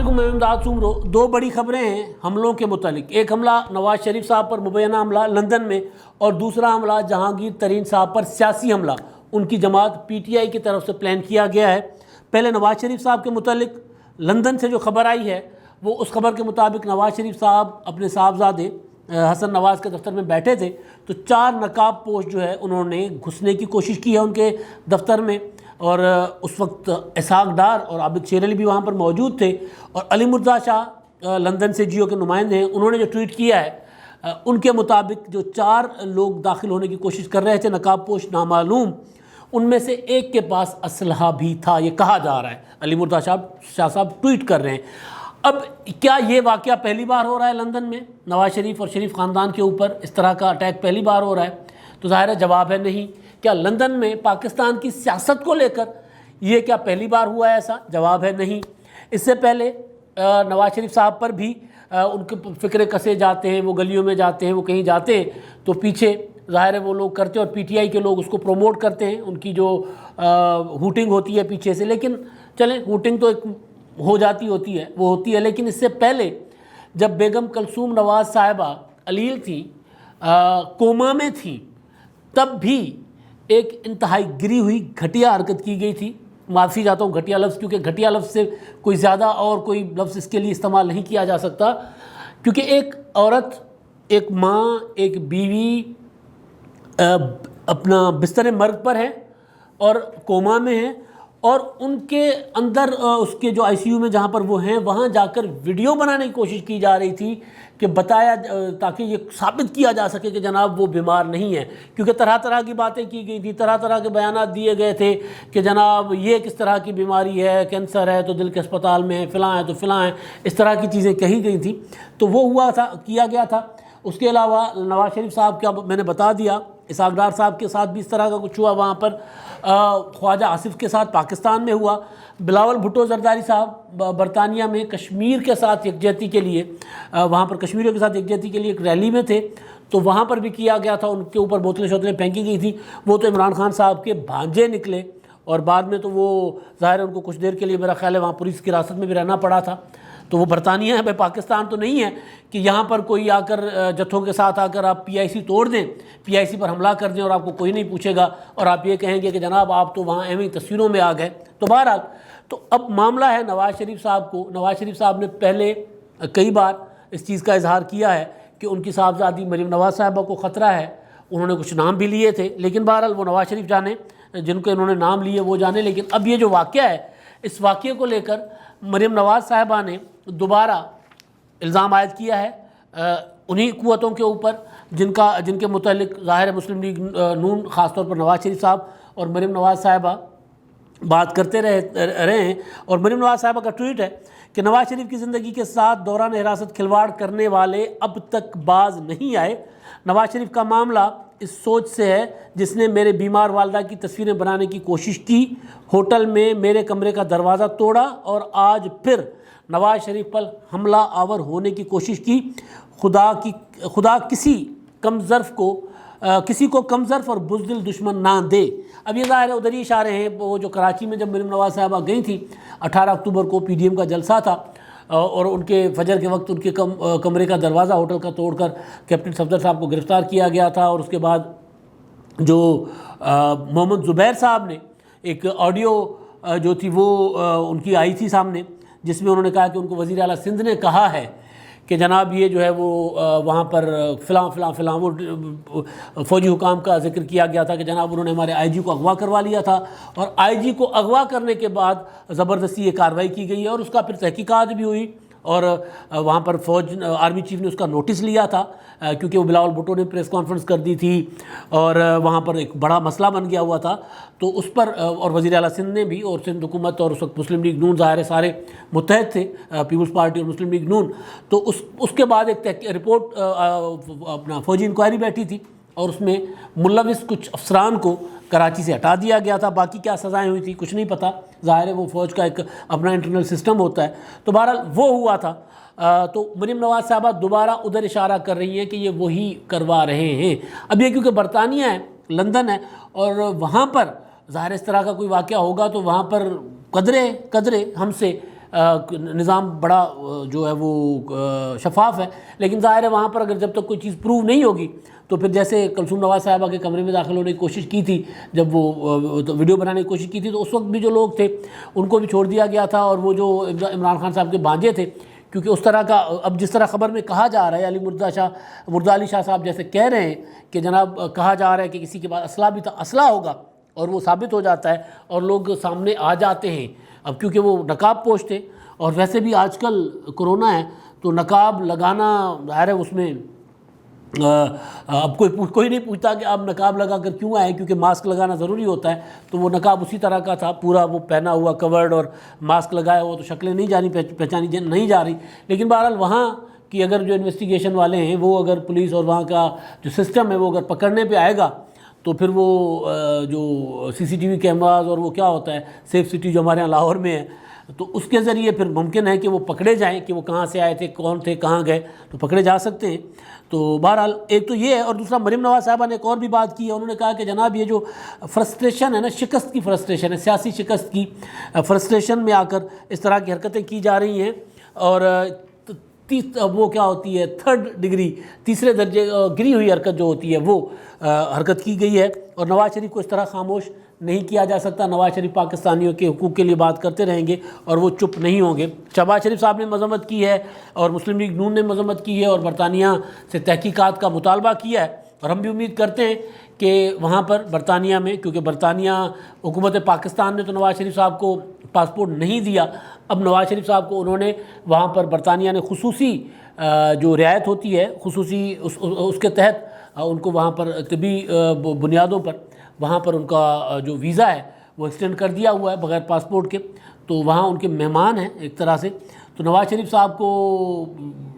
علیکم، میں امداد سومرو۔ دو بڑی خبریں ہیں حملوں کے متعلق۔ ایک حملہ نواز شریف صاحب پر مبینہ حملہ لندن میں، اور دوسرا حملہ جہانگیر ترین صاحب پر سیاسی حملہ ان کی جماعت پی ٹی آئی کی طرف سے پلان کیا گیا ہے۔ پہلے نواز شریف صاحب کے متعلق لندن سے جو خبر آئی ہے وہ اس خبر کے مطابق نواز شریف صاحب اپنے صاحبزادے حسن نواز کے دفتر میں بیٹھے تھے تو 4 نقاب پوش جو ہے انہوں نے گھسنے کی کوشش کی ہے ان کے دفتر میں، اور اس وقت اسحاق ڈار اور عابد شیر علی بھی وہاں پر موجود تھے، اور علی مرزا شاہ لندن سے جیو کے نمائندے ہیں، انہوں نے جو ٹویٹ کیا ہے ان کے مطابق جو 4 لوگ داخل ہونے کی کوشش کر رہے تھے نقاب پوش نامعلوم، ان میں سے ایک کے پاس اسلحہ بھی تھا، یہ کہا جا رہا ہے۔ علی مرزا شاہ صاحب ٹویٹ کر رہے ہیں۔ اب کیا یہ واقعہ پہلی بار ہو رہا ہے لندن میں؟ نواز شریف اور شریف خاندان کے اوپر اس طرح کا اٹیک پہلی بار ہو رہا ہے؟ تو ظاہر ہے جواب ہے نہیں۔ کیا لندن میں پاکستان کی سیاست کو لے کر یہ کیا پہلی بار ہوا ہے ایسا؟ جواب ہے نہیں۔ اس سے پہلے نواز شریف صاحب پر بھی ان کے فکرے کسے جاتے ہیں، وہ گلیوں میں جاتے ہیں، وہ کہیں جاتے ہیں تو پیچھے ظاہر ہے وہ لوگ کرتے ہیں، اور پی ٹی آئی کے لوگ اس کو پروموٹ کرتے ہیں، ان کی جو ہوٹنگ ہوتی ہے پیچھے سے۔ لیکن چلیں، ہوٹنگ تو ایک ہو جاتی ہوتی ہے، وہ ہوتی ہے، لیکن اس سے پہلے جب بیگم کلثوم نواز صاحبہ علیل تھی، کوما میں تھی، تب بھی ایک انتہائی گری ہوئی گھٹیا حرکت کی گئی تھی۔ معافی چاہتا ہوں گھٹیا لفظ، کیونکہ گھٹیا لفظ سے کوئی زیادہ اور کوئی لفظ اس کے لیے استعمال نہیں کیا جا سکتا، کیونکہ ایک عورت، ایک ماں، ایک بیوی اپنا بستر مرگ پر ہے اور کوما میں ہے، اور ان کے اندر اس کے جو آئی سی یو میں جہاں پر وہ ہیں وہاں جا کر ویڈیو بنانے کی کوشش کی جا رہی تھی کہ بتایا تاکہ یہ ثابت کیا جا سکے کہ جناب وہ بیمار نہیں ہے، کیونکہ طرح طرح کی باتیں کی گئی تھی، طرح طرح کے بیانات دیے گئے تھے کہ جناب یہ کس طرح کی بیماری ہے، کینسر ہے تو دل کے اسپتال میں ہے، فلاں ہے تو فلاں ہے، اس طرح کی چیزیں کہی گئی تھیں، تو وہ ہوا تھا، کیا گیا تھا۔ اس کے علاوہ نواز شریف صاحب کا میں نے بتا دیا، اسحاق ڈار صاحب کے ساتھ بھی اس طرح کا کچھ ہوا وہاں پر، خواجہ آصف کے ساتھ پاکستان میں ہوا، بلاول بھٹو زرداری صاحب برطانیہ میں کشمیر کے ساتھ یکجہتی کے لیے، وہاں پر کشمیریوں کے ساتھ یکجہتی کے لیے ایک ریلی میں تھے تو وہاں پر بھی کیا گیا تھا، ان کے اوپر بوتلیں شوتلیں پھینکی گئی تھیں۔ وہ تو عمران خان صاحب کے بھانجے نکلے، اور بعد میں تو وہ ظاہر ہے ان کو کچھ دیر کے لیے میرا خیال ہے وہاں پولیس کی حراست میں بھی رہنا پڑا تھا، تو وہ برطانیہ ہے، پاکستان تو نہیں ہے کہ یہاں پر کوئی آ کر جتھوں کے ساتھ آ کر آپ پی آئی سی توڑ دیں، پی آئی سی پر حملہ کر دیں اور آپ کو کوئی نہیں پوچھے گا، اور آپ یہ کہیں گے کہ جناب آپ تو وہاں ایویں تصویروں میں آ گئے۔ تو بہرحال تو اب معاملہ ہے نواز شریف صاحب کو، نواز شریف صاحب نے پہلے کئی بار اس چیز کا اظہار کیا ہے کہ ان کی صاحبزادی مریم نواز صاحبہ کو خطرہ ہے، انہوں نے کچھ نام بھی لیے تھے، لیکن بہرحال وہ نواز شریف جانے، جن کو انہوں نے نام لیے وہ جانے۔ لیکن اب یہ جو واقعہ ہے، اس واقعے کو لے کر مریم نواز صاحبہ نے دوبارہ الزام عائد کیا ہے انہی قوتوں کے اوپر جن کے متعلق ظاہر ہے مسلم لیگ نون، خاص طور پر نواز شریف صاحب اور مریم نواز صاحبہ بات کرتے رہے ہیں۔ اور مریم نواز صاحبہ کا ٹویٹ ہے کہ نواز شریف کی زندگی کے ساتھ دوران حراست کھلواڑ کرنے والے اب تک باز نہیں آئے۔ نواز شریف کا معاملہ اس سوچ سے ہے جس نے میرے بیمار والدہ کی تصویریں بنانے کی کوشش کی، ہوٹل میں میرے کمرے کا دروازہ توڑا، اور آج پھر نواز شریف پر حملہ آور ہونے کی کوشش کی۔ خدا کسی کو کم ظرف اور بزدل دشمن نہ دے۔ اب یہ ظاہر ہے ادھر ہی اشارے ہیں، وہ جو کراچی میں جب مریم نواز صاحبہ گئی تھیں 18 اکتوبر کو پی ڈی ایم کا جلسہ تھا، اور ان کے فجر کے وقت ان کے کمرے کا دروازہ ہوٹل کا توڑ کر کیپٹن صفدر صاحب کو گرفتار کیا گیا تھا، اور اس کے بعد جو محمد زبیر صاحب نے ایک آڈیو جو تھی وہ ان کی آئی تھی سامنے، جس میں انہوں نے کہا کہ ان کو وزیر اعلیٰ سندھ نے کہا ہے کہ جناب یہ جو ہے وہ وہاں پر فلاں فلاں فلاں، وہ فوجی حکام کا ذکر کیا گیا تھا کہ جناب انہوں نے ہمارے آئی جی کو اغوا کروا لیا تھا، اور آئی جی کو اغوا کرنے کے بعد زبردستی یہ کارروائی کی گئی ہے، اور اس کا پھر تحقیقات بھی ہوئی، اور وہاں پر آرمی چیف نے اس کا نوٹس لیا تھا، کیونکہ وہ بلاول بھٹو نے پریس کانفرنس کر دی تھی اور وہاں پر ایک بڑا مسئلہ بن گیا ہوا تھا، تو اس پر اور وزیر اعلیٰ سندھ نے بھی، اور سندھ حکومت اور اس وقت مسلم لیگ نون ظاہر سارے متحد تھے، پیپلز پارٹی اور مسلم لیگ نون، تو اس کے بعد ایک رپورٹ اپنا فوجی انکوائری بیٹھی تھی، اور اس میں ملوث کچھ افسران کو کراچی سے ہٹا دیا گیا تھا۔ باقی کیا سزائیں ہوئی تھی کچھ نہیں پتہ، ظاہر ہے وہ فوج کا ایک اپنا انٹرنل سسٹم ہوتا ہے، تو بہرحال وہ ہوا تھا۔ تو مریم نواز صاحبہ دوبارہ ادھر اشارہ کر رہی ہیں کہ یہ وہی کروا رہے ہیں۔ اب یہ کیونکہ برطانیہ ہے، لندن ہے، اور وہاں پر ظاہر اس طرح کا کوئی واقعہ ہوگا تو وہاں پر قدرے ہم سے نظام بڑا جو ہے وہ شفاف ہے، لیکن ظاہر ہے وہاں پر اگر جب تک کوئی چیز پروو نہیں ہوگی تو پھر جیسے کلثوم نواز صاحبہ کے کمرے میں داخل ہونے کی کوشش کی تھی، جب وہ ویڈیو بنانے کی کوشش کی تھی، تو اس وقت بھی جو لوگ تھے ان کو بھی چھوڑ دیا گیا تھا، اور وہ جو عمران خان صاحب کے بھانجے تھے، کیونکہ اس طرح کا اب جس طرح خبر میں کہا جا رہا ہے، مرزا علی شاہ صاحب جیسے کہہ رہے ہیں کہ جناب کہا جا رہا ہے کہ کسی کے پاس اسلحہ بھی تھا، اسلحہ ہوگا اور وہ ثابت ہو جاتا ہے اور لوگ سامنے آ جاتے ہیں، اب کیونکہ وہ نقاب پوش تھے، اور ویسے بھی آج کل کرونا ہے تو نقاب لگانا ظاہر ہے اس میں اب کوئی نہیں پوچھتا کہ آپ نقاب لگا کر کیوں آئے، کیونکہ ماسک لگانا ضروری ہوتا ہے، تو وہ نقاب اسی طرح کا تھا، پورا وہ پہنا ہوا کورڈ اور ماسک لگایا ہوا، تو شکلیں نہیں پہچانی نہیں جا رہی، لیکن بہرحال وہاں کی اگر جو انویسٹیگیشن والے ہیں وہ اگر پولیس اور وہاں کا جو سسٹم ہے وہ اگر پکڑنے پہ آئے گا تو پھر وہ جو سی سی ٹی وی کیمراز اور وہ کیا ہوتا ہے سیف سٹی جو ہمارے یہاں لاہور میں ہے، تو اس کے ذریعے پھر ممکن ہے کہ وہ پکڑے جائیں کہ وہ کہاں سے آئے تھے، کون تھے، کہاں گئے، تو پکڑے جا سکتے ہیں۔ تو بہرحال ایک تو یہ ہے، اور دوسرا مریم نواز صاحبہ نے ایک اور بھی بات کی ہے، انہوں نے کہا کہ جناب یہ جو فرسٹریشن ہے نا، شکست کی فرسٹریشن ہے، سیاسی شکست کی فرسٹریشن میں آ کر اس طرح کی حرکتیں کی جا رہی ہیں، اور وہ کیا ہوتی ہے تھرڈ ڈگری، تیسرے درجے گری ہوئی حرکت جو ہوتی ہے وہ حرکت کی گئی ہے، اور نواز شریف کو اس طرح خاموش نہیں کیا جا سکتا۔ نواز شریف پاکستانیوں کے حقوق کے لیے بات کرتے رہیں گے اور وہ چپ نہیں ہوں گے۔ شہباز شریف صاحب نے مذمت کی ہے، اور مسلم لیگ نون نے مذمت کی ہے، اور برطانیہ سے تحقیقات کا مطالبہ کیا ہے، اور ہم بھی امید کرتے ہیں کہ وہاں پر برطانیہ میں، کیونکہ برطانیہ حکومت پاکستان نے تو نواز شریف صاحب کو پاسپورٹ نہیں دیا، اب نواز شریف صاحب کو انہوں نے وہاں پر برطانیہ نے خصوصی جو رعایت ہوتی ہے، خصوصی اس کے تحت ان کو وہاں پر طبی بنیادوں پر وہاں پر ان کا جو ویزا ہے وہ ایکسٹینڈ کر دیا ہوا ہے بغیر پاسپورٹ کے، تو وہاں ان کے مہمان ہیں ایک طرح سے۔ تو نواز شریف صاحب کو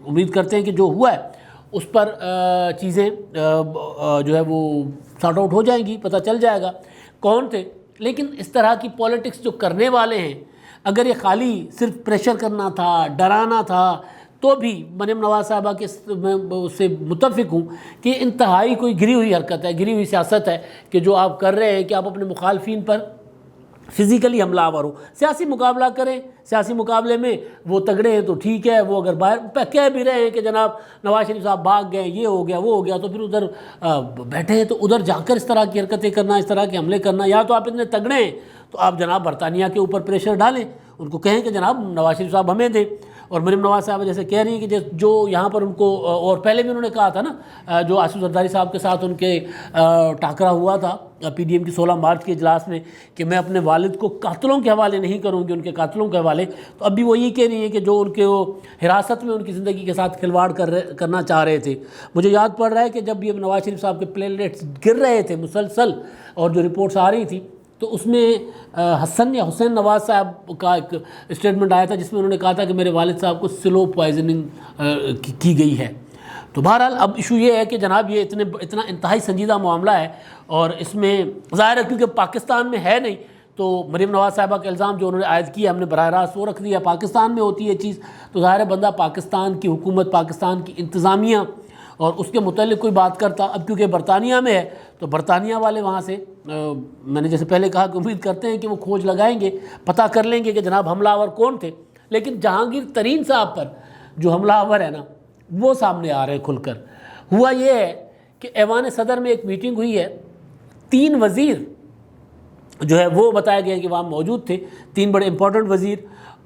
امید کرتے ہیں کہ جو ہوا ہے اس پر چیزیں جو ہے وہ سارٹ آؤٹ ہو جائیں گی، پتہ چل جائے گا کون تھے۔ لیکن اس طرح کی پولیٹکس جو کرنے والے ہیں، اگر یہ خالی صرف پریشر کرنا تھا، ڈرانا تھا، تو بھی مریم نواز صاحبہ کے میں اس سے متفق ہوں کہ انتہائی کوئی گری ہوئی حرکت ہے، گری ہوئی سیاست ہے کہ جو آپ کر رہے ہیں کہ آپ اپنے مخالفین پر فزیکلی حملہ آور ہو۔ سیاسی مقابلہ کریں، سیاسی مقابلے میں وہ تگڑے ہیں تو ٹھیک ہے، وہ اگر باہر کہہ بھی رہے ہیں کہ جناب نواز شریف صاحب بھاگ گئے، یہ ہو گیا وہ ہو گیا، تو پھر ادھر بیٹھے ہیں تو ادھر جا کر اس طرح کی حرکتیں کرنا، اس طرح کے حملے کرنا، یا تو آپ اتنے تگڑے ہیں تو آپ جناب برطانیہ کے اوپر پریشر ڈالیں، ان کو کہیں کہ جناب نواز شریف صاحب ہمیں دیں۔ اور مریم نواز صاحب جیسے کہہ رہی ہیں کہ جو یہاں پر ان کو، اور پہلے بھی انہوں نے کہا تھا نا جو آصف زرداری صاحب کے ساتھ ان کے ٹاکرا ہوا تھا پی ڈی ایم کی 16 مارچ کے اجلاس میں کہ میں اپنے والد کو قاتلوں کے حوالے نہیں کروں گی، ان کے قاتلوں کے حوالے، تو اب بھی وہ یہ کہہ رہی ہیں کہ جو ان کے وہ حراست میں ان کی زندگی کے ساتھ کھلواڑ کرنا چاہ رہے تھے۔ مجھے یاد پڑ رہا ہے کہ جب یہ نواز شریف صاحب کے پلیٹلیٹس گر رہے تھے مسلسل اور جو رپورٹس آ رہی تھی، تو اس میں حسن یا حسین نواز صاحب کا ایک اسٹیٹمنٹ آیا تھا جس میں انہوں نے کہا تھا کہ میرے والد صاحب کو سلو پوائزننگ کی گئی ہے۔ تو بہرحال اب ایشو یہ ہے کہ جناب یہ اتنا انتہائی سنجیدہ معاملہ ہے، اور اس میں ظاہر ہے کیونکہ پاکستان میں ہے نہیں، تو مریم نواز صاحبہ کا الزام جو انہوں نے عائد کیا ہم نے براہ راست وہ رکھ دیا، پاکستان میں ہوتی ہے یہ چیز، تو ظاہر ہے بندہ پاکستان کی حکومت، پاکستان کی انتظامیہ اور اس کے متعلق کوئی بات کرتا۔ اب کیونکہ برطانیہ میں ہے تو برطانیہ والے وہاں سے میں نے جیسے پہلے کہا کہ امید کرتے ہیں کہ وہ کھوج لگائیں گے، پتہ کر لیں گے کہ جناب حملہ آور کون تھے۔ لیکن جہانگیر ترین صاحب پر جو حملہ آور ہے نا وہ سامنے آ رہے ہیں کھل کر۔ ہوا یہ ہے کہ ایوان صدر میں ایک میٹنگ ہوئی ہے، 3 وزیر جو ہے وہ بتایا گیا کہ وہاں موجود تھے، 3 بڑے امپورٹنٹ وزیر،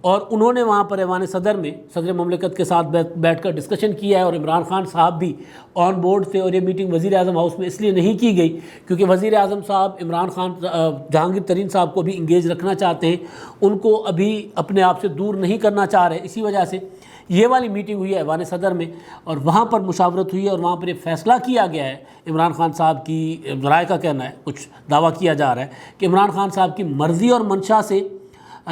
اور انہوں نے وہاں پر ایوان صدر میں صدر مملکت کے ساتھ بیٹھ کر ڈسکشن کیا ہے، اور عمران خان صاحب بھی آن بورڈ تھے۔ اور یہ میٹنگ وزیر اعظم ہاؤس میں اس لیے نہیں کی گئی کیونکہ وزیر اعظم صاحب عمران خان جہانگیر ترین صاحب کو بھی انگیج رکھنا چاہتے ہیں، ان کو ابھی اپنے آپ سے دور نہیں کرنا چاہ رہے، اسی وجہ سے یہ والی میٹنگ ہوئی ہے ایوان صدر میں، اور وہاں پر مشاورت ہوئی ہے، اور وہاں پر یہ فیصلہ کیا گیا ہے۔ عمران خان صاحب کی ذرائع کا کہنا ہے، کچھ دعویٰ کیا جا رہا ہے کہ عمران خان صاحب کی مرضی اور منشا سے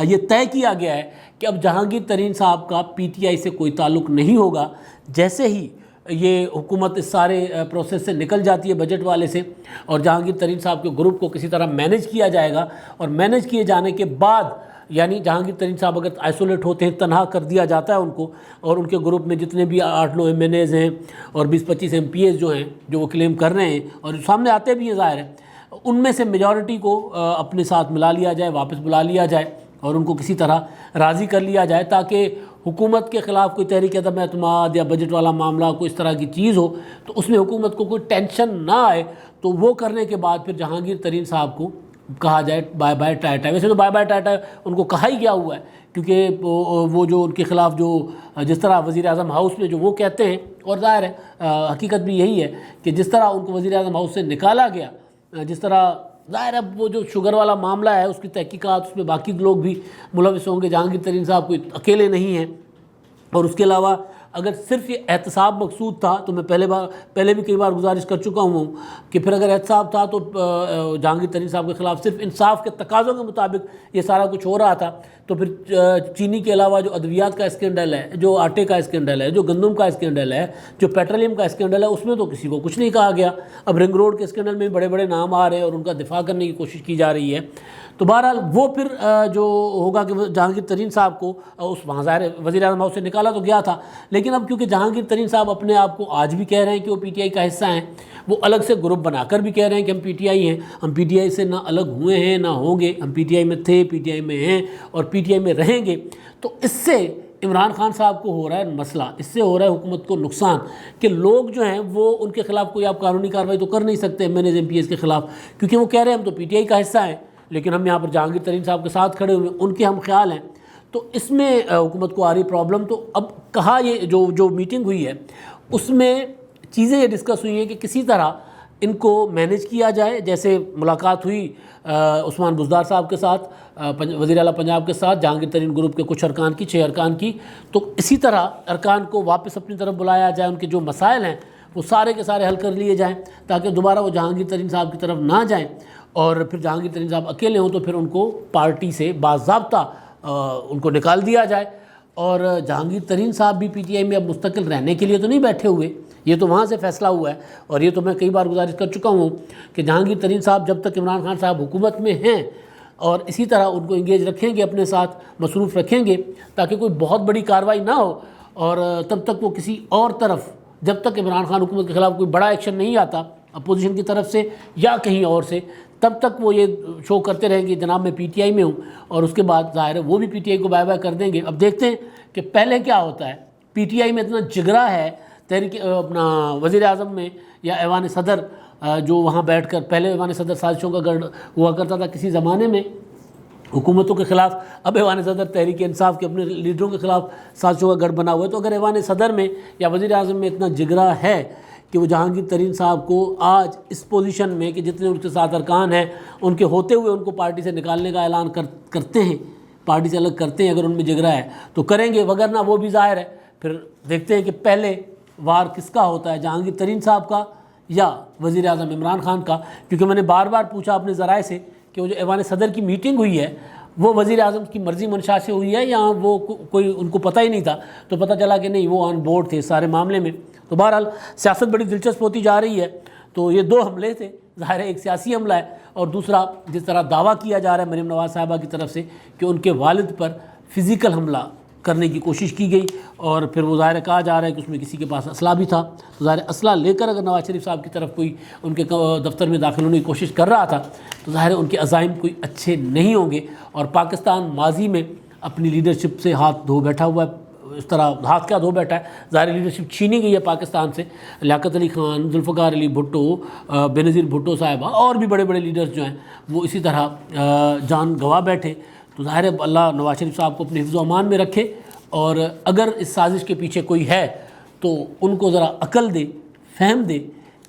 یہ طے کیا گیا ہے کہ اب جہانگیر ترین صاحب کا پی ٹی آئی سے کوئی تعلق نہیں ہوگا۔ جیسے ہی یہ حکومت اس سارے پروسیس سے نکل جاتی ہے بجٹ والے سے، اور جہانگیر ترین صاحب کے گروپ کو کسی طرح مینیج کیا جائے گا، اور مینیج کیے جانے کے بعد یعنی جہانگیر ترین صاحب اگر آئسولیٹ ہوتے ہیں، تنہا کر دیا جاتا ہے ان کو، اور ان کے گروپ میں جتنے بھی 8-9 ایم این ایز ہیں اور 20-25 ایم پی ایز جو ہیں جو وہ کلیم کر رہے ہیں اور سامنے آتے بھی ہیں ظاہر ہے، ان میں سے میجورٹی کو اپنے ساتھ ملا لیا جائے، واپس بلا لیا جائے، اور ان کو کسی طرح راضی کر لیا جائے تاکہ حکومت کے خلاف کوئی تحریک عدم اعتماد یا بجٹ والا معاملہ کوئی اس طرح کی چیز ہو تو اس میں حکومت کو کوئی ٹینشن نہ آئے، تو وہ کرنے کے بعد پھر جہانگیر ترین صاحب کو کہا جائے بائے بائے ٹاٹا۔ ویسے تو بائے بائے ٹاٹا ان کو کہا ہی گیا ہوا ہے، کیونکہ وہ جو ان کے خلاف جو جس طرح وزیر اعظم ہاؤس میں جو وہ کہتے ہیں، اور ظاہر ہے حقیقت بھی یہی ہے کہ جس طرح ان کو وزیر اعظم ہاؤس سے نکالا گیا، جس طرح ظاہر ہے وہ جو شوگر والا معاملہ ہے اس کی تحقیقات اس میں باقی لوگ بھی ملوث ہوں گے، جہانگیر ترین صاحب کوئی اکیلے نہیں ہیں۔ اور اس کے علاوہ اگر صرف یہ احتساب مقصود تھا تو میں پہلے بھی کئی بار گزارش کر چکا ہوں کہ پھر اگر احتساب تھا تو جہانگیر ترین صاحب کے خلاف صرف انصاف کے تقاضوں کے مطابق یہ سارا کچھ ہو رہا تھا، تو پھر چینی کے علاوہ جو ادویات کا اسکینڈل ہے، جو آٹے کا اسکینڈل ہے، جو گندم کا اسکینڈل ہے، جو پیٹرولیم کا اسکینڈل ہے، اس میں تو کسی کو کچھ نہیں کہا گیا۔ اب رنگ روڈ کے اسکینڈل میں بڑے بڑے نام آ رہے ہیں اور ان کا دفاع کرنے کی کوشش کی جا رہی ہے۔ تو بہرحال وہ پھر جو ہوگا کہ جہانگیر ترین صاحب کو اس وہاں ظاہر وزیر اعظم ہاؤس سے نکالا تو گیا تھا، لیکن اب کیونکہ جہانگیر ترین صاحب اپنے آپ کو آج بھی کہہ رہے ہیں کہ وہ پی ٹی آئی کا حصہ ہیں، وہ الگ سے گروپ بنا کر بھی کہہ رہے ہیں کہ ہم پی ٹی آئی ہیں، ہم پی ٹی آئی سے نہ الگ ہوئے ہیں نہ ہوں گے، ہم پی ٹی آئی میں تھے، پی ٹی آئی میں ہیں اور پی ٹی آئی میں رہیں گے۔ تو اس سے عمران خان صاحب کو ہو رہا ہے مسئلہ، اس سے ہو رہا ہے حکومت کو نقصان کہ لوگ جو ہیں وہ ان کے خلاف کوئی آپ قانونی کارروائی تو کر نہیں سکتے MNAs MPs کے خلاف، کیونکہ وہ کہہ رہے ہیں ہم تو پی ٹی آئی کا حصہ ہیں لیکن ہم یہاں پر جہانگیر ترین صاحب کے ساتھ کھڑے ہوئے، ان کے ہم خیال ہیں۔ تو اس میں حکومت کو آ رہی پرابلم۔ تو اب کہا یہ جو میٹنگ ہوئی ہے اس میں چیزیں یہ ڈسکس ہوئی ہیں کہ کسی طرح ان کو مینیج کیا جائے، جیسے ملاقات ہوئی عثمان بزدار صاحب کے ساتھ، وزیر اعلیٰ پنجاب کے ساتھ، جہانگیر ترین گروپ کے کچھ ارکان کی، 6 ارکان کی، تو اسی طرح ارکان کو واپس اپنی طرف بلایا جائے، ان کے جو مسائل ہیں وہ سارے کے سارے حل کر لیے جائیں تاکہ دوبارہ وہ جہانگیر ترین صاحب کی طرف نہ جائیں، اور پھر جہانگیر ترین صاحب اکیلے ہوں تو پھر ان کو پارٹی سے باضابطہ ان کو نکال دیا جائے۔ اور جہانگیر ترین صاحب بھی پی ٹی آئی میں اب مستقل رہنے کے لیے تو نہیں بیٹھے ہوئے، یہ تو وہاں سے فیصلہ ہوا ہے، اور یہ تو میں کئی بار گزارش کر چکا ہوں کہ جہانگیر ترین صاحب جب تک عمران خان صاحب حکومت میں ہیں اور اسی طرح ان کو انگیج رکھیں گے، اپنے ساتھ مصروف رکھیں گے تاکہ کوئی بہت بڑی کارروائی نہ ہو، اور تب تک وہ کسی اور طرف، جب تک عمران خان حکومت کے خلاف کوئی بڑا ایکشن نہیں آتا اپوزیشن کی طرف سے یا کہیں اور سے، تب تک وہ یہ شو کرتے رہیں گے جناب میں پی ٹی آئی میں ہوں، اور اس کے بعد ظاہر ہے وہ بھی پی ٹی آئی کو بائے بائے کر دیں گے۔ اب دیکھتے ہیں کہ پہلے کیا ہوتا ہے، پی ٹی آئی میں اتنا جگرا ہے تحریک اپنا وزیر اعظم میں یا ایوان صدر جو وہاں بیٹھ کر، پہلے ایوان صدر سازشوں کا گڑھ ہوا کرتا تھا کسی زمانے میں حکومتوں کے خلاف، اب ایوان صدر تحریک انصاف کے اپنے لیڈروں کے خلاف سازشوں کا گڑھ بنا ہوا ہے۔ تو اگر ایوان صدر میں یا وزیر اعظم میں اتنا جگرا ہے کہ وہ جہانگیر ترین صاحب کو آج اس پوزیشن میں کہ جتنے ان کے ساتھ ارکان ہیں ان کے ہوتے ہوئے ان کو پارٹی سے نکالنے کا اعلان کرتے ہیں، پارٹی سے الگ کرتے ہیں، اگر ان میں جگرا ہے تو کریں گے، وگرنہ وہ بھی ظاہر ہے پھر دیکھتے ہیں کہ پہلے وار کس کا ہوتا ہے، جہانگیر ترین صاحب کا یا وزیر اعظم عمران خان کا۔ کیونکہ میں نے بار بار پوچھا اپنے ذرائع سے کہ وہ جو ایوان صدر کی میٹنگ ہوئی ہے وہ وزیر اعظم کی مرضی منشا سے ہوئی ہے یا وہ کوئی ان کو پتہ ہی نہیں تھا، تو پتہ چلا کہ نہیں، وہ آن بورڈ تھے سارے معاملے میں۔ تو بہرحال سیاست بڑی دلچسپ ہوتی جا رہی ہے۔ تو یہ 2 حملے تھے، ظاہر ہے ایک سیاسی حملہ ہے، اور دوسرا جس طرح دعویٰ کیا جا رہا ہے مریم نواز صاحبہ کی طرف سے کہ ان کے والد پر فزیکل حملہ کرنے کی کوشش کی گئی، اور پھر وہ ظاہر کہا جا رہا ہے کہ اس میں کسی کے پاس اسلحہ بھی تھا، تو ظاہر اسلحہ لے کر اگر نواز شریف صاحب کی طرف کوئی ان کے دفتر میں داخل ہونے کی کوشش کر رہا تھا تو ظاہر ان کے عزائم کوئی اچھے نہیں ہوں گے۔ اور پاکستان ماضی میں اپنی لیڈرشپ سے ہاتھ دھو بیٹھا ہوا ہے، اس طرح ہاتھ کیا دھو بیٹھا ہے، ظاہر لیڈرشپ چھینی گئی ہے پاکستان سے، لیاقت علی خان، ذوالفقار علی بھٹو، بینظیر بھٹو صاحبہ اور بھی بڑے بڑے لیڈرز جو ہیں وہ اسی طرح جان گنوا بیٹھے۔ تو ظاہر ہے اللہ نواز شریف صاحب کو اپنے حفظ و امان میں رکھے، اور اگر اس سازش کے پیچھے کوئی ہے تو ان کو ذرا عقل دے، فہم دے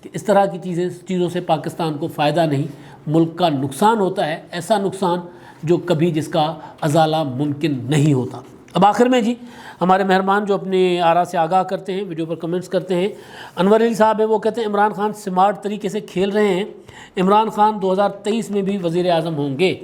کہ اس طرح کی چیزوں سے پاکستان کو فائدہ نہیں، ملک کا نقصان ہوتا ہے، ایسا نقصان جو کبھی جس کا ازالہ ممکن نہیں ہوتا۔ اب آخر میں جی ہمارے مہربان جو اپنے آراء سے آگاہ کرتے ہیں، ویڈیو پر کمنٹس کرتے ہیں، انور علی صاحب ہیں، وہ کہتے ہیں عمران خان سمارٹ طریقے سے کھیل رہے ہیں، عمران خان 2023 میں بھی وزیر اعظم ہوں گے۔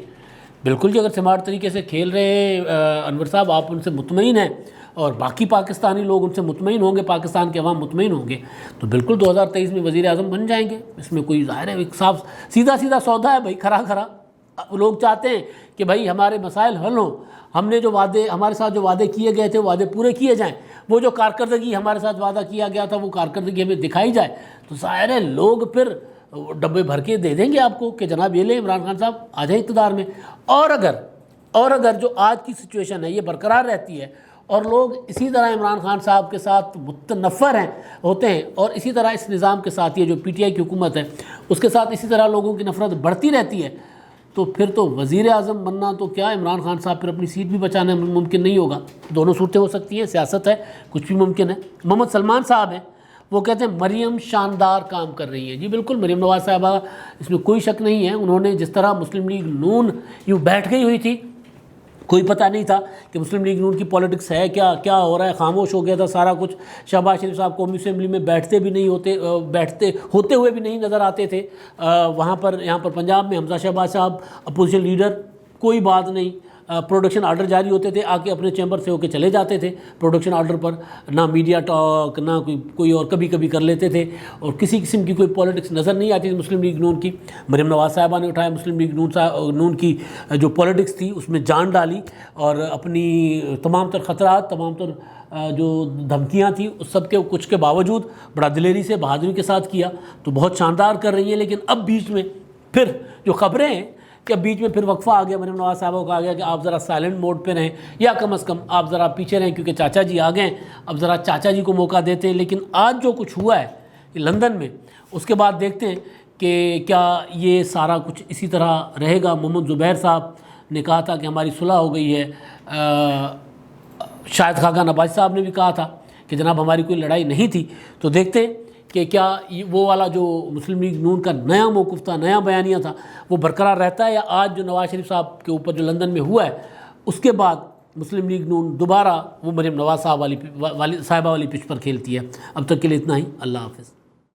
بالکل جی، اگر سمارٹ طریقے سے کھیل رہے ہیں انور صاحب، آپ ان سے مطمئن ہیں اور باقی پاکستانی لوگ ان سے مطمئن ہوں گے، پاکستان کے عوام مطمئن ہوں گے، تو بالکل 2023 میں وزیر اعظم بن جائیں گے۔ اس میں کوئی ظاہر ہے ایک صاف سیدھا سودا ہے بھائی، کھرا کھرا۔ لوگ چاہتے ہیں کہ بھائی ہمارے مسائل حل ہوں، ہم نے جو وعدے ہمارے ساتھ جو وعدے کیے گئے تھے وہ وعدے پورے کیے جائیں، وہ جو کارکردگی ہمارے ساتھ وعدہ کیا گیا تھا وہ کارکردگی ہمیں دکھائی جائے، تو ظاہر ہے لوگ پھر ڈبے بھر کے دے دیں گے آپ کو کہ جناب یہ لیں عمران خان صاحب آ جائیں اقتدار میں۔ اور اگر اور اگر جو آج کی سچویشن ہے یہ برقرار رہتی ہے اور لوگ اسی طرح عمران خان صاحب کے ساتھ متنفر ہوتے ہیں اور اسی طرح اس نظام کے ساتھ یہ جو پی ٹی آئی کی حکومت ہے اس کے ساتھ اسی طرح لوگوں کی نفرت بڑھتی رہتی ہے، تو پھر تو وزیر اعظم بننا تو کیا، عمران خان صاحب پھر اپنی سیٹ بھی بچانا ممکن نہیں ہوگا۔ دونوں صورتیں ہو سکتی ہیں، سیاست ہے، کچھ بھی ممکن ہے۔ محمد سلمان صاحب ہیں، وہ کہتے ہیں مریم شاندار کام کر رہی ہیں۔ جی بالکل، مریم نواز صاحبہ، اس میں کوئی شک نہیں ہے، انہوں نے جس طرح مسلم لیگ نون یوں بیٹھ گئی ہوئی تھی، کوئی پتہ نہیں تھا کہ مسلم لیگ نون کی پولیٹکس ہے کیا ہو رہا ہے، خاموش ہو گیا تھا سارا کچھ۔ شہباز شریف صاحب قومی اسمبلی میں بیٹھتے ہوتے ہوئے بھی نہیں نظر آتے تھے، یہاں پر پنجاب میں حمزہ شہباز صاحب اپوزیشن لیڈر، کوئی بات نہیں، پروڈکشن آرڈر جاری ہوتے تھے، آ کے اپنے چیمبر سے ہو کے چلے جاتے تھے پروڈکشن آرڈر پر، نہ میڈیا ٹاک نہ کوئی اور، کبھی کر لیتے تھے، اور کسی قسم کی کوئی پولیٹکس نظر نہیں آتی تھی مسلم لیگ نون کی۔ مریم نواز صاحبہ نے اٹھایا مسلم لیگ نون کی جو پولیٹکس تھی اس میں جان ڈالی، اور اپنی تمام تر خطرات، تمام تر جو دھمکیاں تھیں اس سب کے کچھ کے باوجود بڑا دلیری سے، بہادری کے ساتھ کیا، تو بہت شاندار کر رہی ہیں۔ لیکن اب بیچ میں پھر جو خبریں ہیں کہ اب بیچ میں پھر وقفہ آ گیا، مریم نواز صاحبہ کو کہا گیا کہ آپ ذرا سائلنٹ موڈ پہ رہیں، یا کم از کم آپ ذرا پیچھے رہیں، کیونکہ چاچا جی آ گئے، اب ذرا چاچا جی کو موقع دیتے ہیں۔ لیکن آج جو کچھ ہوا ہے لندن میں، اس کے بعد دیکھتے ہیں کہ کیا یہ سارا کچھ اسی طرح رہے گا۔ محمد زبیر صاحب نے کہا تھا کہ ہماری صلح ہو گئی ہے، شاہد خاقان عباسی صاحب نے بھی کہا تھا کہ جناب ہماری کوئی لڑائی نہیں تھی۔ تو دیکھتے ہیں کہ کیا وہ والا جو مسلم لیگ نون کا نیا موقف تھا، نیا بیانیہ تھا، وہ برقرار رہتا ہے، یا آج جو نواز شریف صاحب کے اوپر جو لندن میں ہوا ہے اس کے بعد مسلم لیگ نون دوبارہ وہ مریم نواز صاحبہ والی پچ پر کھیلتی ہے۔ اب تک کے لیے اتنا ہی، اللہ حافظ۔